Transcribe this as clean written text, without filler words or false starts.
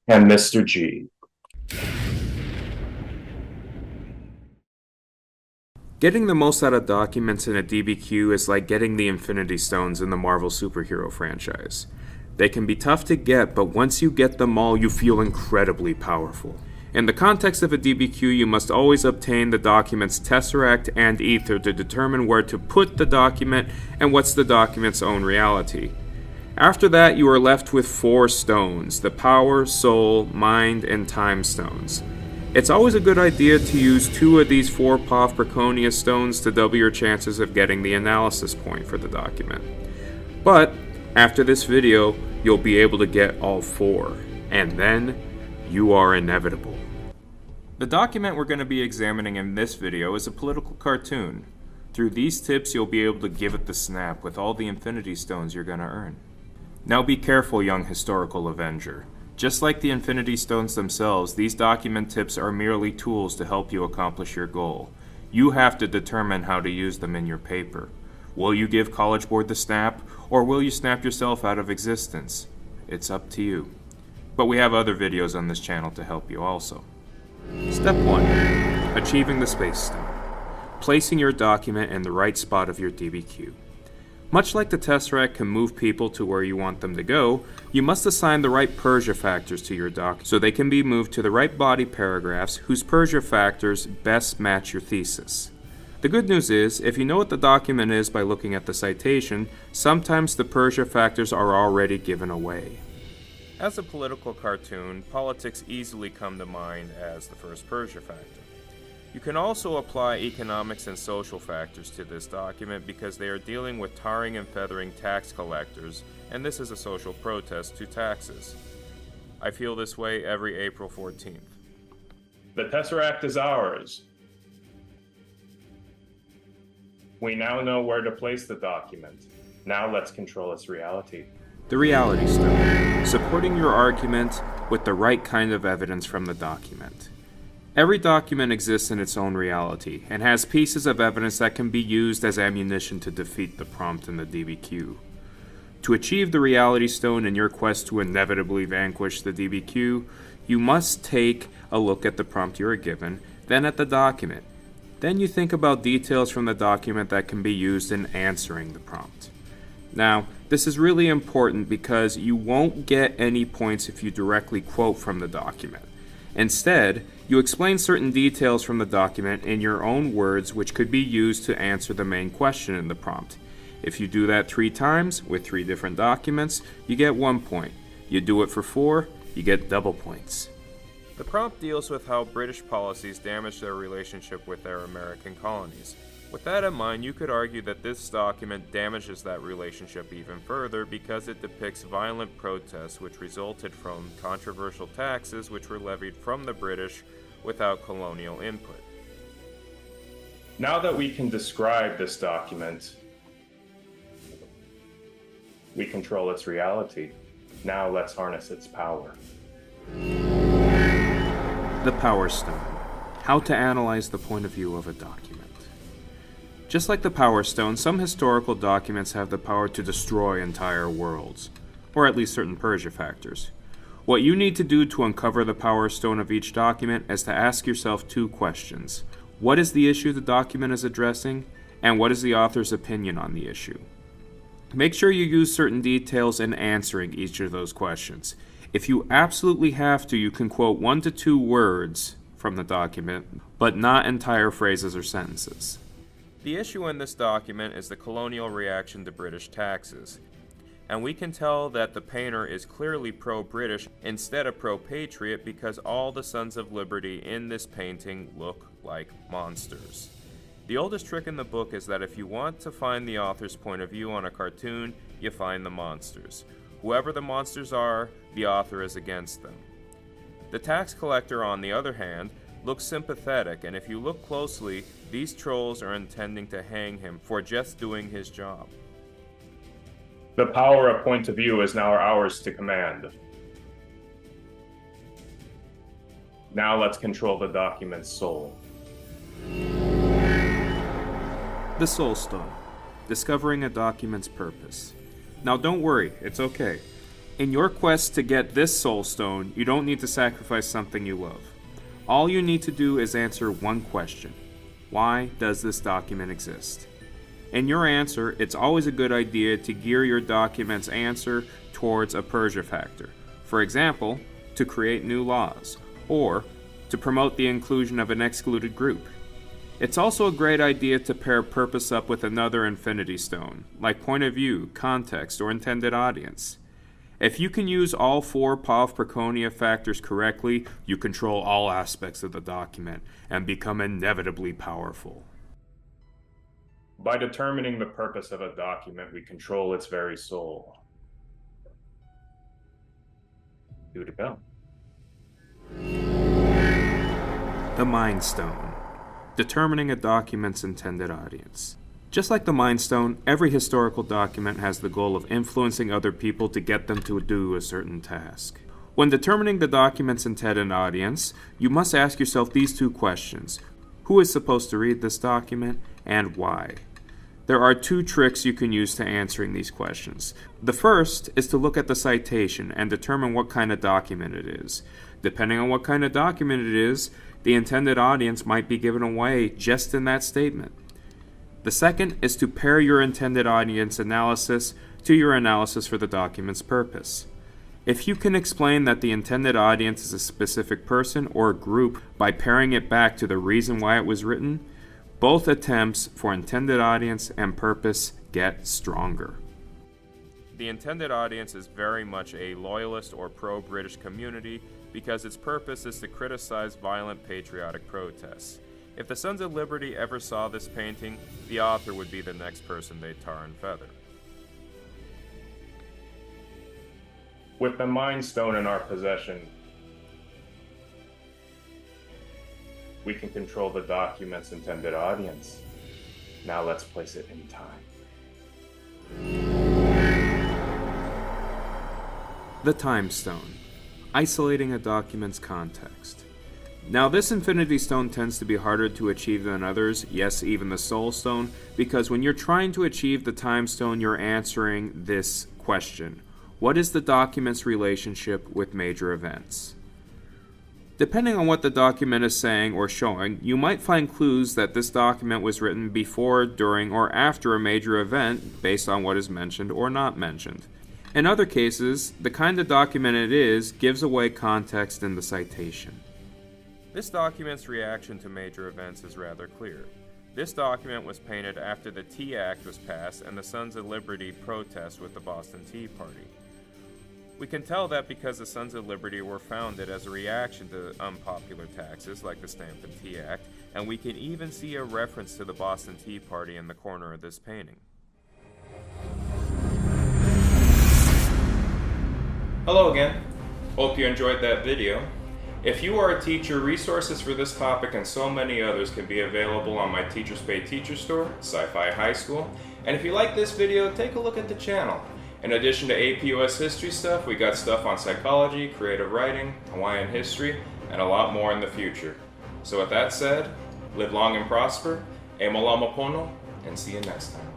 and Mr. G. Getting the most out of documents in a DBQ is like getting the Infinity Stones in the Marvel superhero franchise. They can be tough to get, but once you get them all, you feel incredibly powerful. In the context of a DBQ, you must always obtain the document's tesseract and ether to determine where to put the document and what's the document's own reality. After that, you are left with 4 stones: the power, soul, mind, and time stones. It's always a good idea to use 2 of these 4 POV Preconia stones to double your chances of getting the analysis point for the document. But after this video, you'll be able to get all 4, and then you are inevitable. The document we're going to be examining in this video is a political cartoon. Through these tips, you'll be able to give it the snap with all the Infinity Stones you're going to earn. Now be careful, young historical Avenger. Just like the Infinity Stones themselves, these document tips are merely tools to help you accomplish your goal. You have to determine how to use them in your paper. Will you give CollegeBoard the snap, or will you snap yourself out of existence? It's up to you. But we have other videos on this channel to help you also. Step 1. Achieving the Space Stone. Placing your document in the right spot of your DBQ. Much like the Tesseract can move people to where you want them to go, you must assign the right Persia factors to your doc so they can be moved to the right body paragraphs whose Persia factors best match your thesis. The good news is, if you know what the document is by looking at the citation, sometimes the Persia factors are already given away. As a political cartoon, politics easily come to mind as the first Persia factor. You can also apply economics and social factors to this document because they are dealing with tarring and feathering tax collectors, and this is a social protest to taxes. I feel this way every April 14th. The Tesseract is ours. We now know where to place the document. Now let's control its reality. The Reality Stone, supporting your argument with the right kind of evidence from the document. Every document exists in its own reality, and has pieces of evidence that can be used as ammunition to defeat the prompt in the DBQ. To achieve the Reality Stone in your quest to inevitably vanquish the DBQ, you must take a look at the prompt you are given, then at the document. Then you think about details from the document that can be used in answering the prompt. Now, this is really important because you won't get any points if you directly quote from the document. Instead, you explain certain details from the document in your own words which could be used to answer the main question in the prompt. If you do that 3 times with 3 different documents, you get 1 point. You do it for 4, you get double points. The prompt deals with how British policies damage their relationship with their American colonies. With that in mind, you could argue that this document damages that relationship even further because it depicts violent protests which resulted from controversial taxes which were levied from the British without colonial input. Now that we can describe this document, we control its reality. Now let's harness its power. The Power Stone. How to analyze the point of view of a document. Just like the Power Stone, some historical documents have the power to destroy entire worlds, or at least certain Persia factors. What you need to do to uncover the Power Stone of each document is to ask yourself 2 questions. What is the issue the document is addressing, and what is the author's opinion on the issue? Make sure you use certain details in answering each of those questions. If you absolutely have to, you can quote 1 to 2 words from the document, but not entire phrases or sentences. The issue in this document is the colonial reaction to British taxes, and we can tell that the painter is clearly pro-British instead of pro-patriot because all the Sons of Liberty in this painting look like monsters. The oldest trick in the book is that if you want to find the author's point of view on a cartoon, you find the monsters. Whoever the monsters are, the author is against them. The tax collector, on the other hand, looks sympathetic, and if you look closely, these trolls are intending to hang him for just doing his job. The power of point of view is now ours to command. Now let's control the document's soul. The Soul Stone. Discovering a document's purpose. Now don't worry, it's okay. In your quest to get this soul stone, you don't need to sacrifice something you love. All you need to do is answer one question. Why does this document exist? In your answer, it's always a good idea to gear your document's answer towards a Persia factor. For example, to create new laws, or to promote the inclusion of an excluded group. It's also a great idea to pair purpose up with another infinity stone, like point of view, context, or intended audience. If you can use all 4 POV Preconia factors correctly, you control all aspects of the document and become inevitably powerful. By determining the purpose of a document, we control its very soul. Do to go. The Mind Stone. Determining a document's intended audience. Just like the Mind Stone, every historical document has the goal of influencing other people to get them to do a certain task. When determining the document's intended audience, you must ask yourself these 2 questions. Who is supposed to read this document, and why? There are 2 tricks you can use to answering these questions. The first is to look at the citation and determine what kind of document it is. Depending on what kind of document it is, the intended audience might be given away just in that statement. The second is to pair your intended audience analysis to your analysis for the document's purpose. If you can explain that the intended audience is a specific person or group by pairing it back to the reason why it was written, both attempts for intended audience and purpose get stronger. The intended audience is very much a loyalist or pro-British community because its purpose is to criticize violent patriotic protests. If the Sons of Liberty ever saw this painting, the author would be the next person they'd tar and feather. With the Mind Stone in our possession, we can control the document's intended audience. Now let's place it in time. The Time Stone. Isolating a document's context. Now this Infinity Stone tends to be harder to achieve than others, yes, even the Soul Stone, because when you're trying to achieve the Time Stone, you're answering this question. What is the document's relationship with major events? Depending on what the document is saying or showing, you might find clues that this document was written before, during, or after a major event based on what is mentioned or not mentioned. In other cases, the kind of document it is gives away context in the citation. This document's reaction to major events is rather clear. This document was painted after the Tea Act was passed and the Sons of Liberty protest with the Boston Tea Party. We can tell that because the Sons of Liberty were founded as a reaction to unpopular taxes like the Stamp and Tea Act, and we can even see a reference to the Boston Tea Party in the corner of this painting. Hello again. Hope you enjoyed that video. If you are a teacher, resources for this topic and so many others can be available on my Teachers Pay Teacher store, Sci-Fi High School. And if you like this video, take a look at the channel. In addition to APUSH history stuff, we got stuff on psychology, creative writing, Hawaiian history, and a lot more in the future. So with that said, live long and prosper, e malama pono, and see you next time.